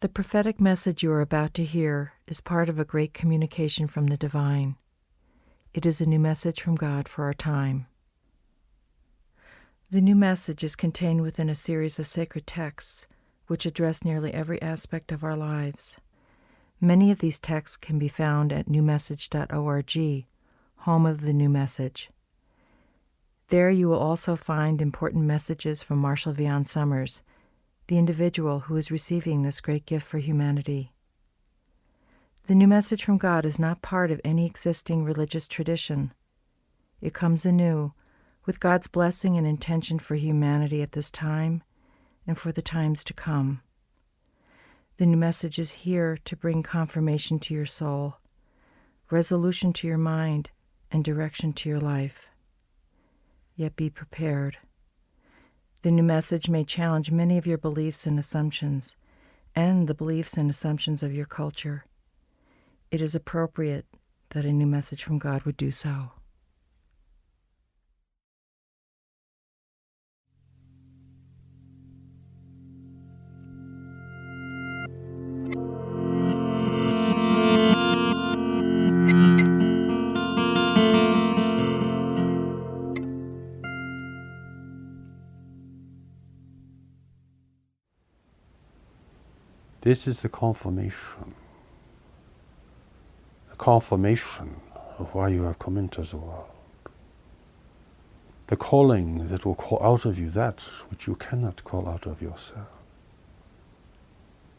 The prophetic message you are about to hear is part of a great communication from the divine. It is a new message from God for our time. The new message is contained within a series of sacred texts which address nearly every aspect of our lives. Many of these texts can be found at newmessage.org, home of the New Message. There you will also find important messages from Marshall Vian Summers, the individual who is receiving this great gift for humanity. The new message from God is not part of any existing religious tradition. It comes anew, with God's blessing and intention for humanity at this time and for the times to come. The new message is here to bring confirmation to your soul, resolution to your mind, and direction to your life. Yet be prepared. The new message may challenge many of your beliefs and assumptions, and the beliefs and assumptions of your culture. It is appropriate that a new message from God would do so. This is the confirmation of why you have come into the world. The calling that will call out of you that which you cannot call out of yourself.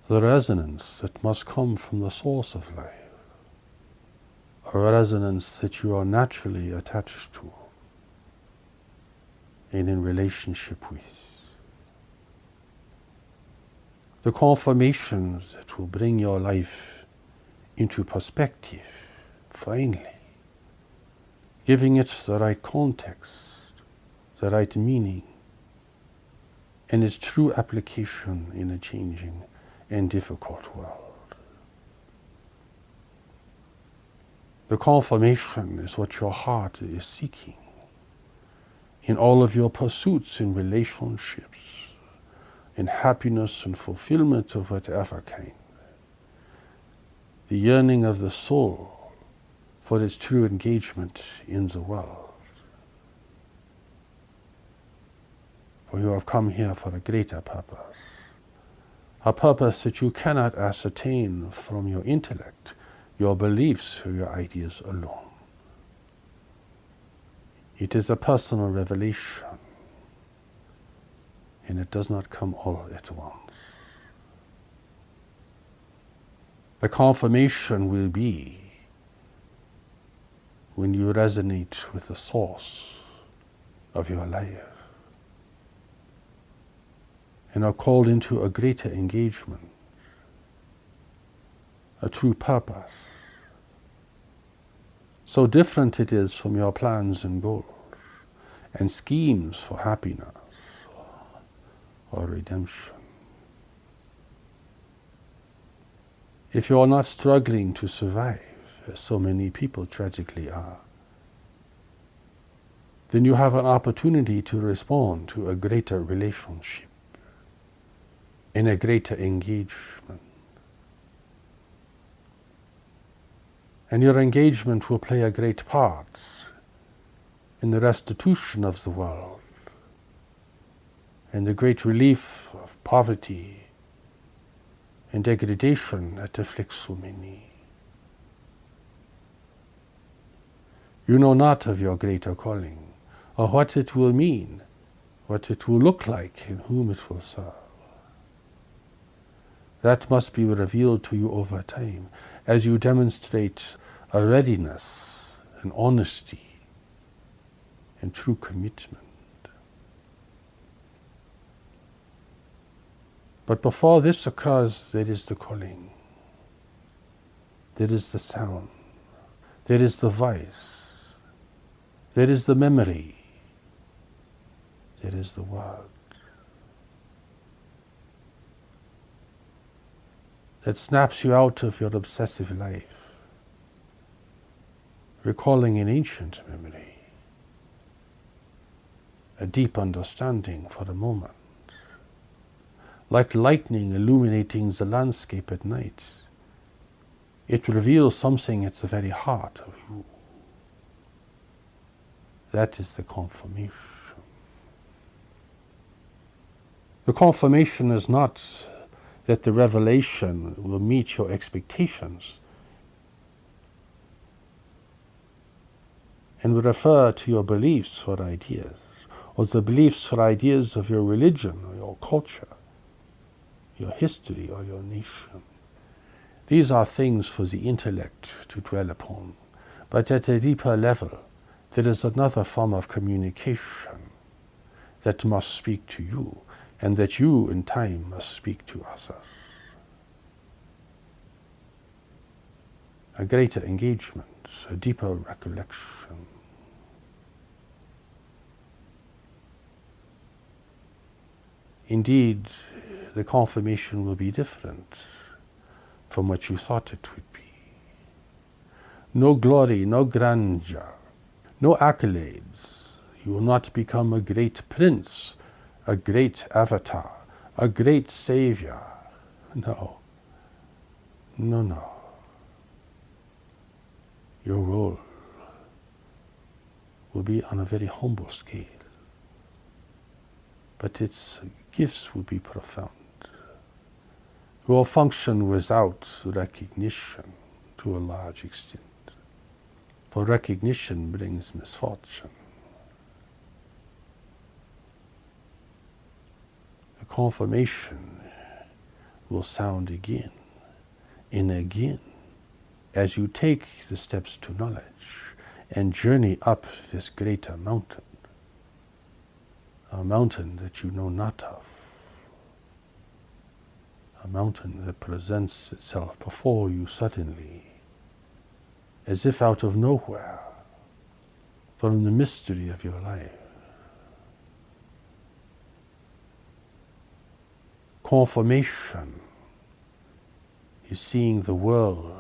The resonance that must come from the source of life. A resonance that you are naturally attached to and in relationship with. The confirmations that will bring your life into perspective, finally, giving it the right context, the right meaning, and its true application in a changing and difficult world. The confirmation is what your heart is seeking in all of your pursuits in relationships, in happiness and fulfillment of whatever kind. The yearning of the soul for its true engagement in the world. For you have come here for a greater purpose. A purpose that you cannot ascertain from your intellect, your beliefs, or your ideas alone. It is a personal revelation, and it does not come all at once. The confirmation will be when you resonate with the source of your life and are called into a greater engagement, a true purpose. So different it is from your plans and goals and schemes for happiness or redemption. If you are not struggling to survive, as so many people tragically are, then you have an opportunity to respond to a greater relationship and a greater engagement. And your engagement will play a great part in the restitution of the world and the great relief of poverty and degradation that afflicts so many. You know not of your greater calling, or what it will mean, what it will look like, and whom it will serve. That must be revealed to you over time, as you demonstrate a readiness, an honesty, and true commitment. But before this occurs, there is the calling. There is the sound. There is the voice. There is the memory. There is the word. That snaps you out of your obsessive life, recalling an ancient memory, a deep understanding for a moment, like lightning illuminating the landscape at night. It reveals something at the very heart of you. That is the confirmation. The confirmation is not that the revelation will meet your expectations, and will refer to your beliefs or ideas, or the beliefs or ideas of your religion or your culture, your history or your nation. These are things for the intellect to dwell upon, but at a deeper level, there is another form of communication that must speak to you, and that you in time must speak to others. A greater engagement, a deeper recollection. Indeed, the confirmation will be different from what you thought it would be. No glory, no grandeur, no accolades. You will not become a great prince, a great avatar, a great savior. No. No, no. Your role will be on a very humble scale, but its gifts will be profound. You will function without recognition to a large extent, for recognition brings misfortune. The confirmation will sound again and again as you take the steps to knowledge and journey up this greater mountain, a mountain that you know not of, a mountain that presents itself before you suddenly, as if out of nowhere, from the mystery of your life. Confirmation is seeing the world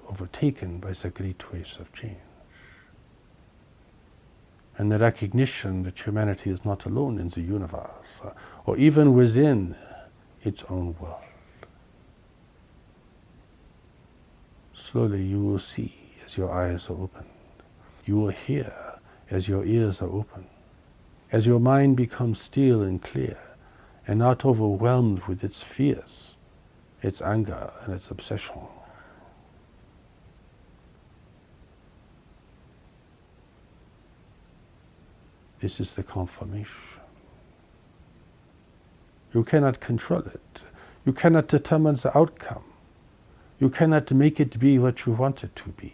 overtaken by the great waves of change, and the recognition that humanity is not alone in the universe, or even within its own world. Slowly you will see as your eyes are opened. You will hear as your ears are open. As your mind becomes still and clear, and not overwhelmed with its fears, its anger, and its obsession. This is the confirmation. You cannot control it. You cannot determine the outcome. You cannot make it be what you want it to be.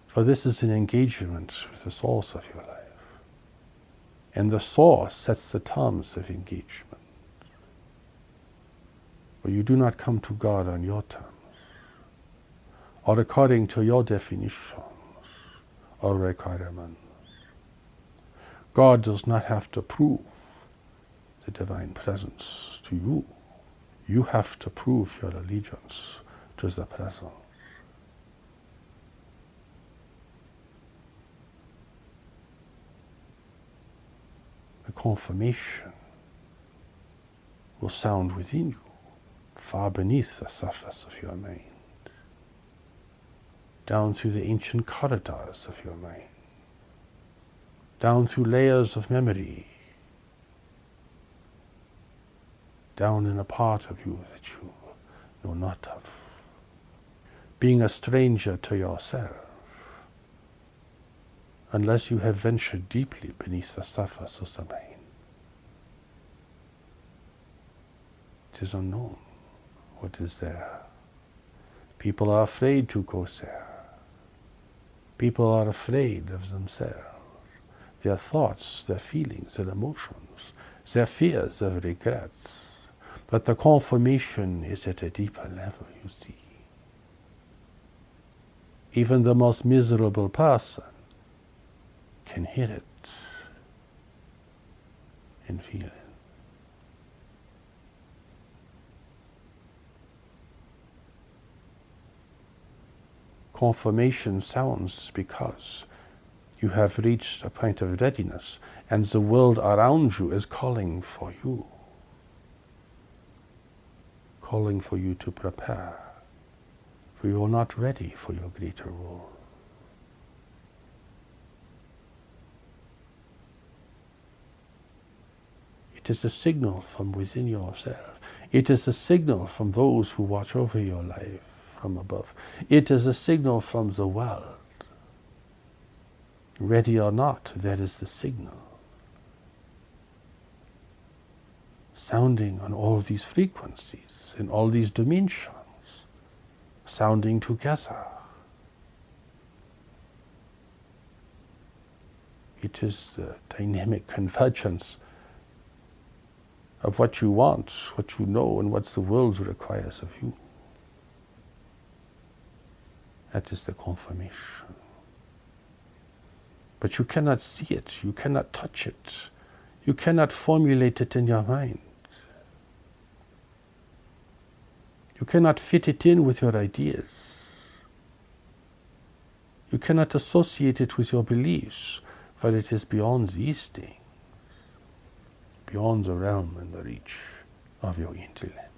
For this is an engagement with the source of your life. And the source sets the terms of engagement. But you do not come to God on your terms, or according to your definitions or requirements. God does not have to prove the divine presence to you. You have to prove your allegiance to the presence. The confirmation will sound within you, far beneath the surface of your mind, down through the ancient corridors of your mind, down through layers of memory, down in a part of you that you know not of, being a stranger to yourself, unless you have ventured deeply beneath the surface of the mind. It is unknown what is there. People are afraid to go there. People are afraid of themselves, their thoughts, their feelings, their emotions, their fears, their regrets. But the confirmation is at a deeper level, you see. Even the most miserable person can hear it and feel it. Confirmation sounds because you have reached a point of readiness and the world around you is calling for you. calling for you to prepare, for you are not ready for your greater role. It is a signal from within yourself. It is a signal from those who watch over your life from above. It is a signal from the world. Ready or not, there is the signal. Sounding on all these frequencies, in all these dimensions, sounding together. It is the dynamic convergence of what you want, what you know, and what the world requires of you. That is the confirmation. But you cannot see it, you cannot touch it, you cannot formulate it in your mind. You cannot fit it in with your ideas. You cannot associate it with your beliefs, for it is beyond these things, beyond the realm and the reach of your intellect.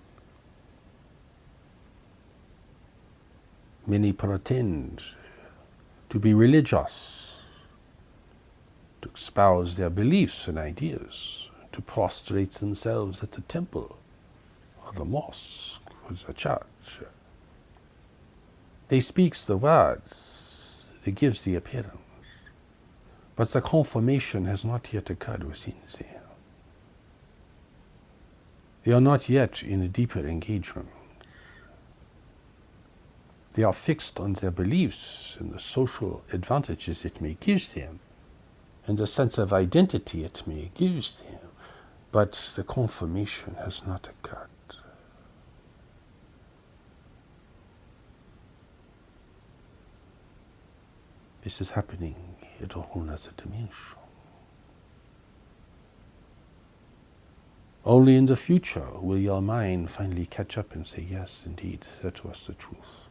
Many pretend to be religious, to espouse their beliefs and ideas, to prostrate themselves at the temple or the mosque or the church. They speak the words, they give the appearance, but the confirmation has not yet occurred within them. They are not yet in a deeper engagement. They are fixed on their beliefs and the social advantages it may give them, and the sense of identity it may give them, but the confirmation has not occurred. This is happening at a whole other dimension. Only in the future will your mind finally catch up and say, yes, indeed, that was the truth.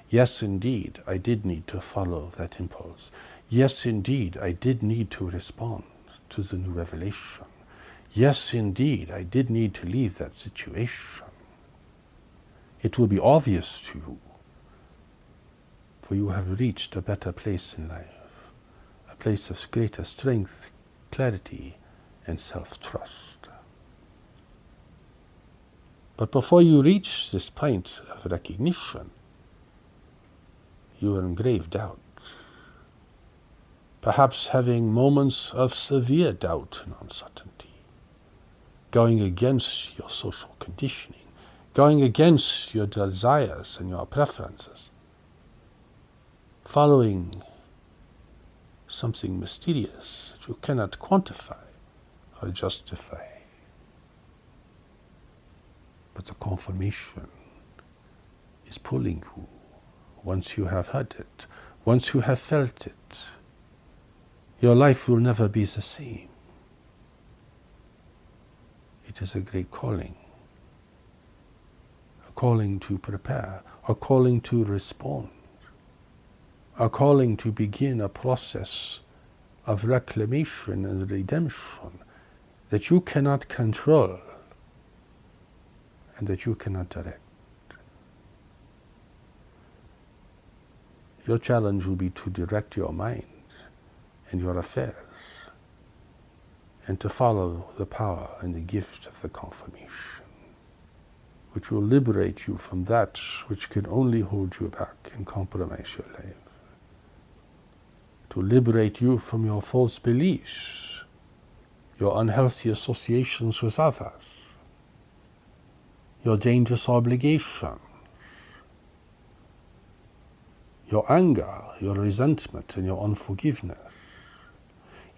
Yes, indeed, I did need to follow that impulse. Yes, indeed, I did need to respond to the new revelation. Yes, indeed, I did need to leave that situation. It will be obvious to you, for you have reached a better place in life, a place of greater strength, clarity, and self-trust. But before you reach this point of recognition, you are in grave doubt, perhaps having moments of severe doubt and uncertainty, going against your social conditioning, going against your desires and your preferences, following something mysterious that you cannot quantify or justify. But the confirmation is pulling you. Once you have heard it, once you have felt it, your life will never be the same. It is a great calling. A calling to prepare, a calling to respond, a calling to begin a process of reclamation and redemption that you cannot control and that you cannot direct. Your challenge will be to direct your mind and your affairs and to follow the power and the gift of the confirmation, which will liberate you from that which can only hold you back and compromise your life, to liberate you from your false beliefs, your unhealthy associations with others, your dangerous obligations, your anger, your resentment, and your unforgiveness.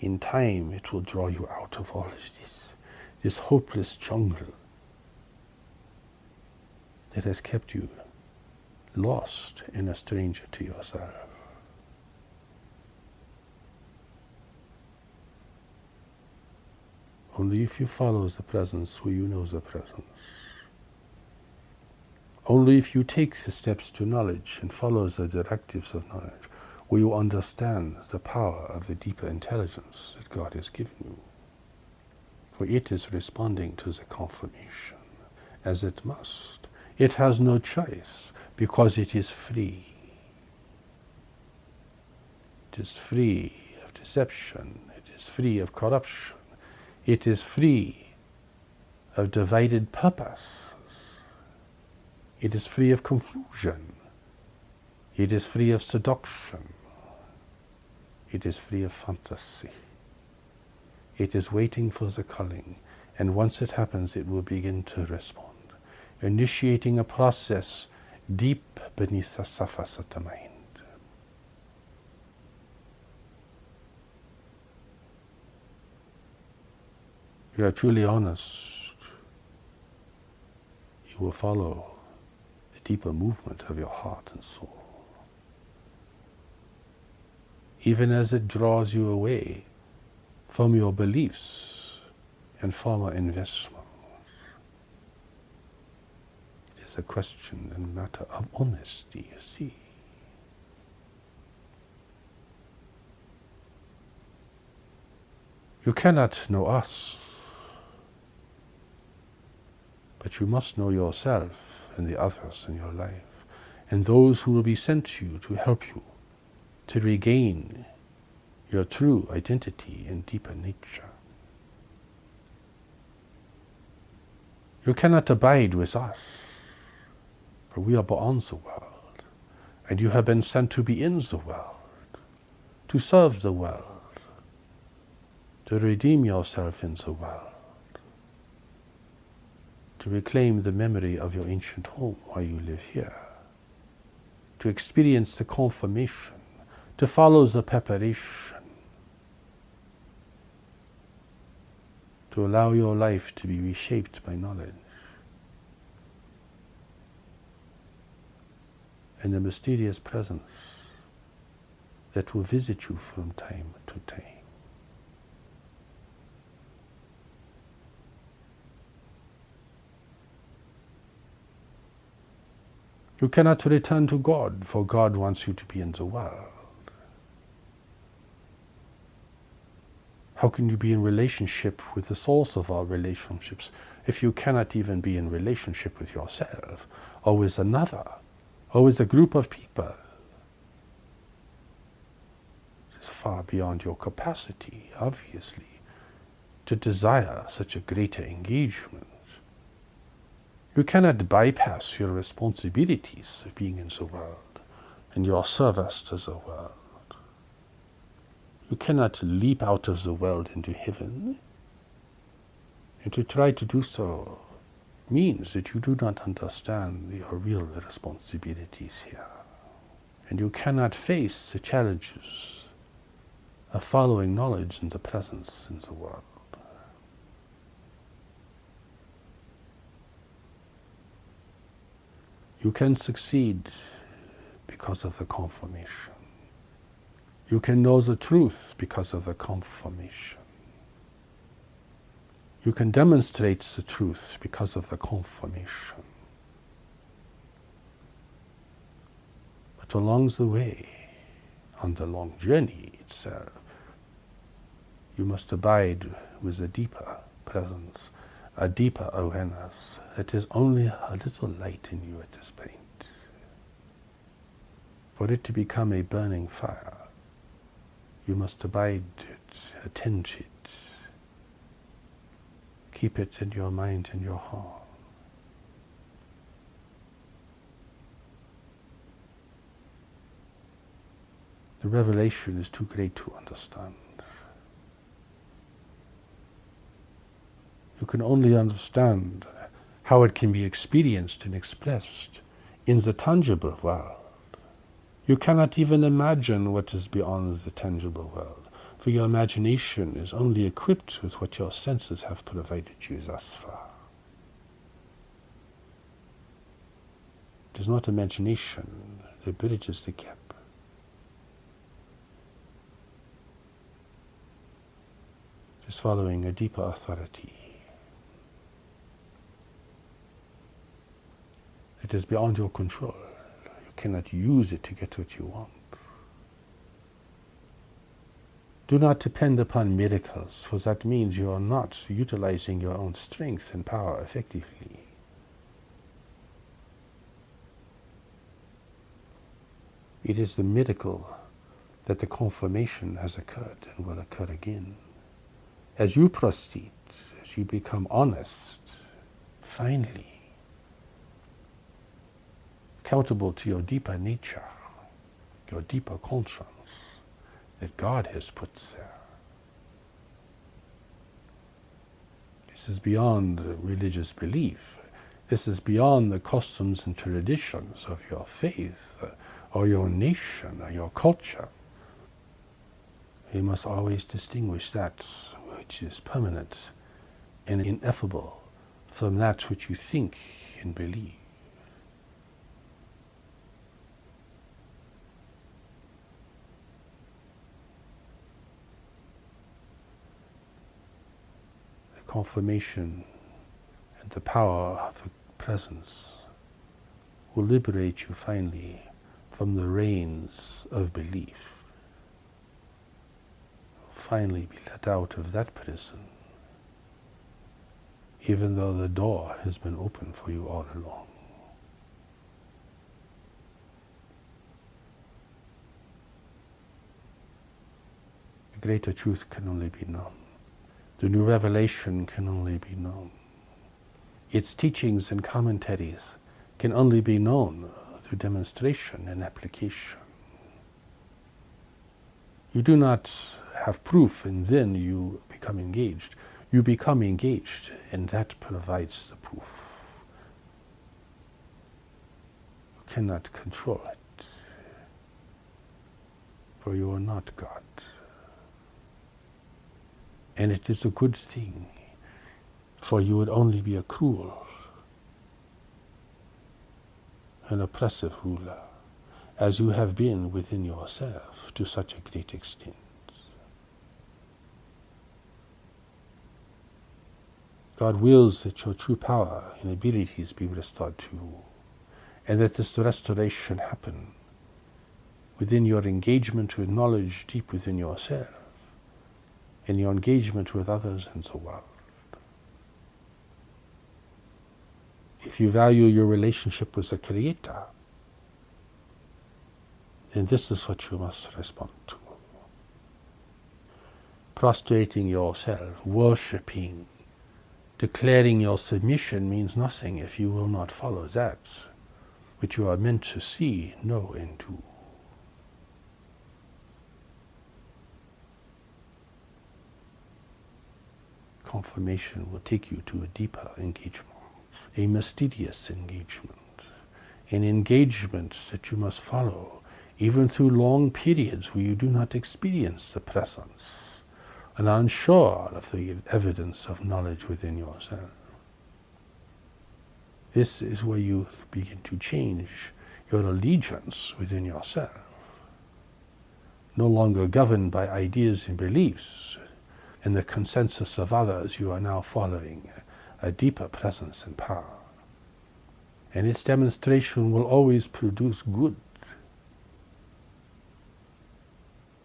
In time, it will draw you out of all of this hopeless jungle that has kept you lost and a stranger to yourself. Only if you follow the presence will you know the presence. Only if you take the steps to knowledge and follow the directives of knowledge will you understand the power of the deeper intelligence that God has given you. For it is responding to the confirmation, as it must. It has no choice because it is free. It is free of deception. It is free of corruption. It is free of divided purpose. It is free of confusion. It is free of seduction. It is free of fantasy. It is waiting for the calling, and once it happens, it will begin to respond, initiating a process deep beneath the surface of the mind. If you are truly honest, you will follow the deeper movement of your heart and soul, even as it draws you away from your beliefs and former investments. It is a question and matter of honesty, you see. You cannot know us, but you must know yourself and the others in your life, and those who will be sent to you to help you to regain your true identity and deeper nature. You cannot abide with us, for we are beyond the world, and you have been sent to be in the world, to serve the world, to redeem yourself in the world, to reclaim the memory of your ancient home while you live here, to experience the confirmation, to follow the preparation, to allow your life to be reshaped by knowledge and the mysterious presence that will visit you from time to time. You cannot return to God, for God wants you to be in the world. How can you be in relationship with the source of all relationships if you cannot even be in relationship with yourself, or with another, or with a group of people? It is far beyond your capacity, obviously, to desire such a greater engagement. You cannot bypass your responsibilities of being in the world and your service to the world. You cannot leap out of the world into heaven, and to try to do so means that you do not understand your real responsibilities here. And you cannot face the challenges of following knowledge in the presence in the world. You can succeed because of the confirmation. You can know the truth because of the confirmation. You can demonstrate the truth because of the confirmation. But along the way, on the long journey itself, you must abide with a deeper presence, a deeper awareness that is only a little light in you at this point. For it to become a burning fire, you must abide it, attend it, keep it in your mind and your heart. The revelation is too great to understand. You can only understand how it can be experienced and expressed in the tangible world. You cannot even imagine what is beyond the tangible world, for your imagination is only equipped with what your senses have provided you thus far. It is not imagination that bridges the gap. It is following a deeper authority. It is beyond your control. You cannot use it to get what you want. Do not depend upon miracles, for that means you are not utilizing your own strength and power effectively. It is the miracle that the confirmation has occurred and will occur again. As you proceed, as you become honest, finally, accountable to your deeper nature, your deeper conscience that God has put there. This is beyond religious belief. This is beyond the customs and traditions of your faith or your nation or your culture. You must always distinguish that which is permanent and ineffable from that which you think and believe. The confirmation and the power of the presence will liberate you finally from the reins of belief. Finally be let out of that prison, even though the door has been open for you all along. The greater truth can only be known. The new revelation can only be known. Its teachings and commentaries can only be known through demonstration and application. You do not have proof and then you become engaged. You become engaged and that provides the proof. You cannot control it, for you are not God. And it is a good thing, for you would only be a cruel and oppressive ruler, as you have been within yourself to such a great extent. God wills that your true power and abilities be restored to you, and that this restoration happen within your engagement with knowledge deep within yourself, and your engagement with others and the world. If you value your relationship with the Creator, then this is what you must respond to. Prostrating yourself, worshipping, declaring your submission means nothing if you will not follow that which you are meant to see, know, and do. Confirmation will take you to a deeper engagement, a mysterious engagement, an engagement that you must follow even through long periods where you do not experience the presence and are unsure of the evidence of knowledge within yourself. This is where you begin to change your allegiance within yourself, no longer governed by ideas and beliefs and the consensus of others. You are now following a deeper presence and power. And its demonstration will always produce good.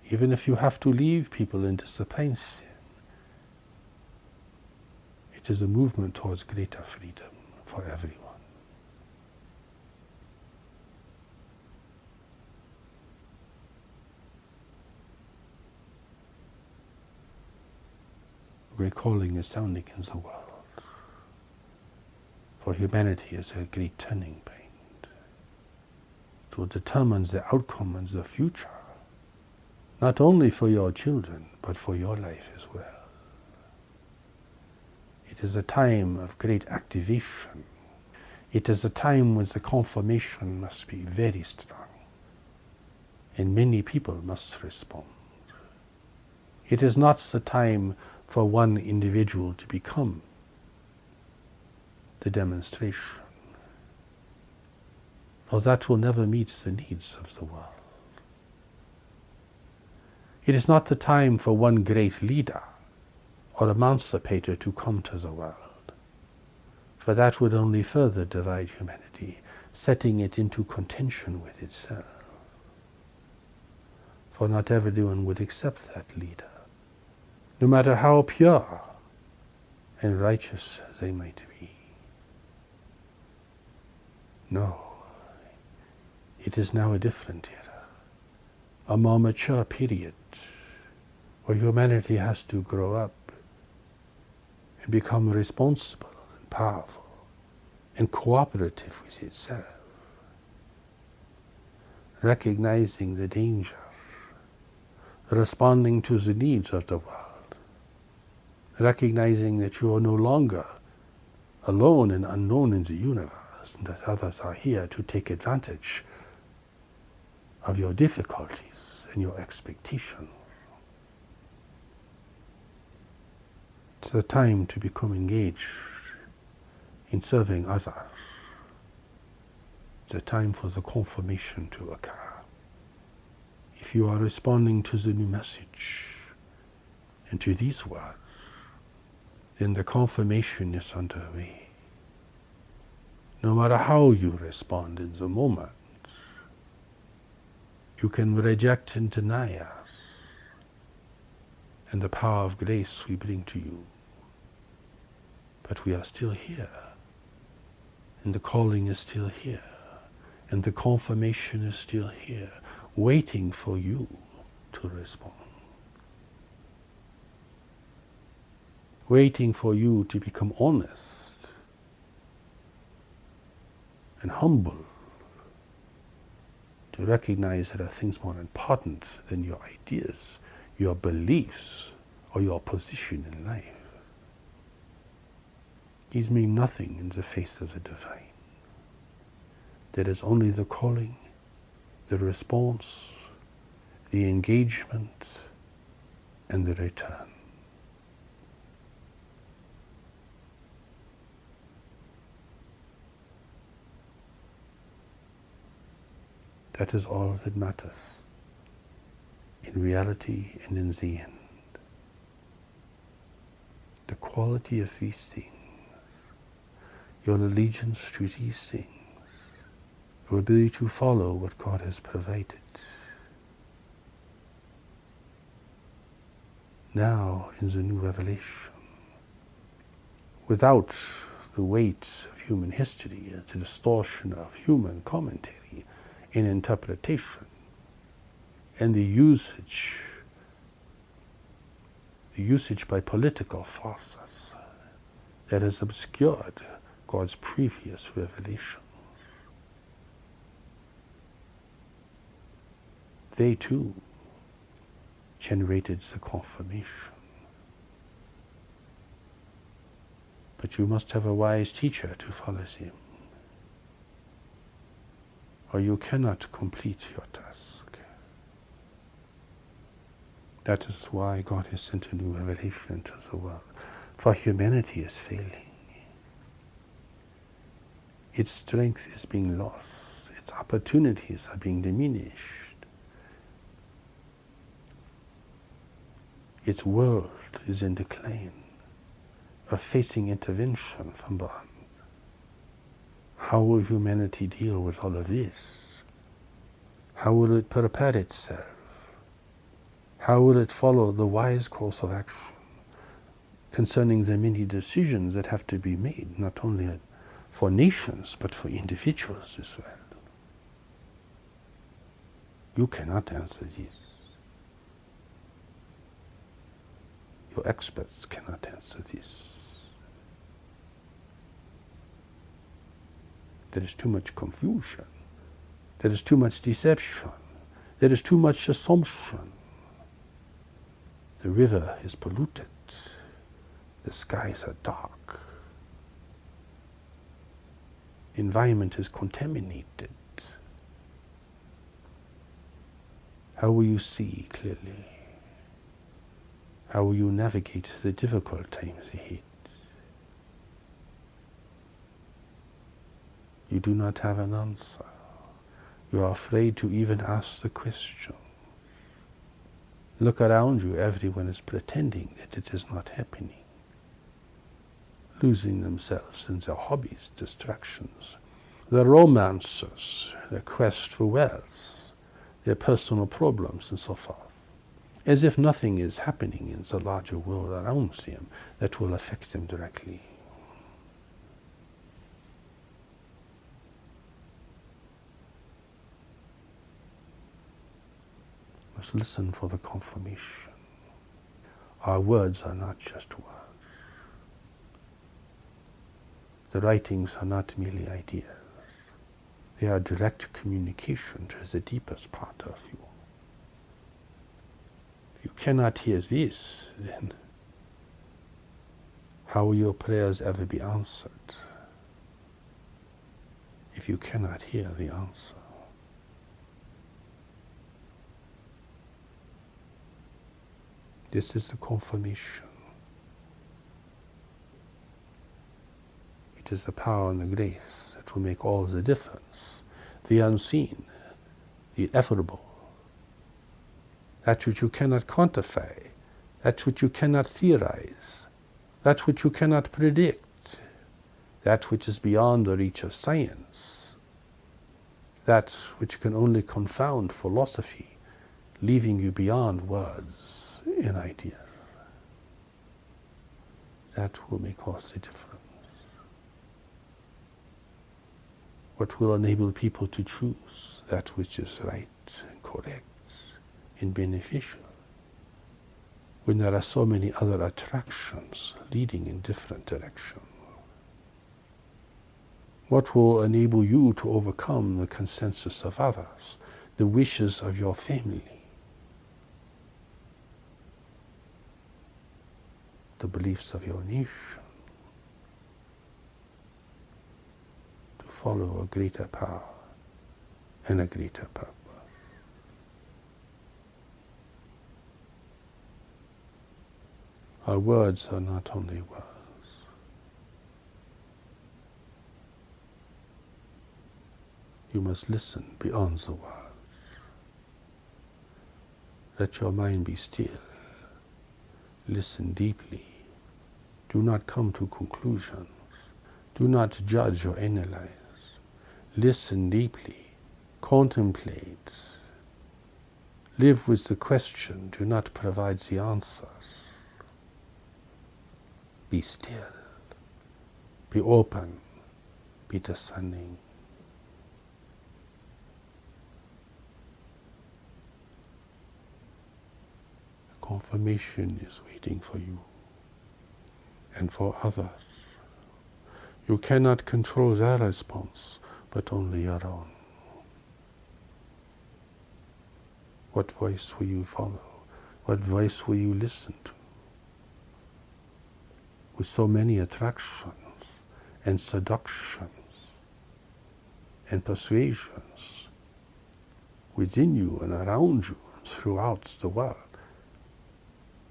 Even if you have to leave people in disappointment, it is a movement towards greater freedom for everyone. Great calling is sounding in the world. For humanity is a great turning point. It will determine the outcome and the future, not only for your children, but for your life as well. It is a time of great activation. It is a time when the confirmation must be very strong, and many people must respond. It is not the time for one individual to become the demonstration, for that will never meet the needs of the world. It is not the time for one great leader or emancipator to come to the world, for that would only further divide humanity, setting it into contention with itself. For not everyone would accept that leader, no matter how pure and righteous they might be. No, it is now a different era. a more mature period where humanity has to grow up and become responsible and powerful and cooperative with itself, recognizing the danger, responding to the needs of the world, recognizing that you are no longer alone and unknown in the universe, and that others are here to take advantage of your difficulties and your expectations. It's the time to become engaged in serving others. It's a time for the confirmation to occur. If you are responding to the new message and to these words, then the confirmation is underway. No matter how you respond in the moment, you can reject and deny us and the power of grace we bring to you. But we are still here, and the calling is still here, and the confirmation is still here, waiting for you to respond. Waiting for you to become honest and humble, to recognize there are things more important than your ideas, your beliefs, or your position in life. These mean nothing in the face of the divine. There is only the calling, the response, the engagement, and the return. That is all that matters, in reality and in the end. The quality of these things, your allegiance to these things, your ability to follow what God has provided. Now, in the new revelation, without the weight of human history, the distortion of human commentary and interpretation, and the usage by political forces that has obscured God's previous revelation. They too generated the confirmation. But you must have a wise teacher to follow them, or you cannot complete your task. That is why God has sent a new revelation into the world. For humanity is failing. Its strength is being lost. Its opportunities are being diminished. Its world is in decline, or facing intervention from beyond. How will humanity deal with all of this? How will it prepare itself? How will it follow the wise course of action concerning the many decisions that have to be made, not only for nations, but for individuals as well? You cannot answer this. Your experts cannot answer this. There is too much confusion. There is too much deception. There is too much assumption. The river is polluted. The skies are dark. The environment is contaminated. How will you see clearly? How will you navigate the difficult times ahead? You do not have an answer. You are afraid to even ask the question. Look around you, everyone is pretending that it is not happening, losing themselves in their hobbies, distractions, their romances, their quest for wealth, their personal problems, and so forth, as if nothing is happening in the larger world around them that will affect them directly. must listen for the confirmation. Our words are not just words. The writings are not merely ideas. They are direct communication to the deepest part of you. If you cannot hear this, then how will your prayers ever be answered? If you cannot hear the answer. This is the confirmation. It is the power and the grace that will make all the difference. The unseen, the ineffable, that which you cannot quantify, that which you cannot theorize, that which you cannot predict, that which is beyond the reach of science, that which can only confound philosophy, leaving you beyond words and ideas. That will make all the difference. What will enable people to choose that which is right and correct and beneficial when there are so many other attractions leading in different directions? What will enable you to overcome the consensus of others, the wishes of your family, the beliefs of your nation, to follow a greater power and a greater purpose? Our words are not only words. You must listen beyond the words. Let your mind be still. Listen deeply. Do not come to conclusions. Do not judge or analyze. Listen deeply. Contemplate. Live with the question. Do not provide the answers. Be still. Be open. Be discerning. Confirmation is waiting for you and for others. You cannot control their response, but only your own. What voice will you follow? What voice will you listen to? With so many attractions and seductions and persuasions within you and around you and throughout the world,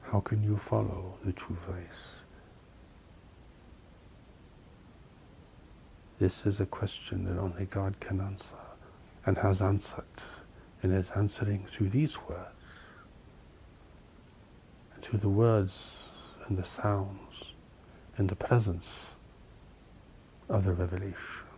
how can you follow the true voice? This is a question that only God can answer, and has answered, and is answering through these words, and through the words and the sounds and the presence of the revelation.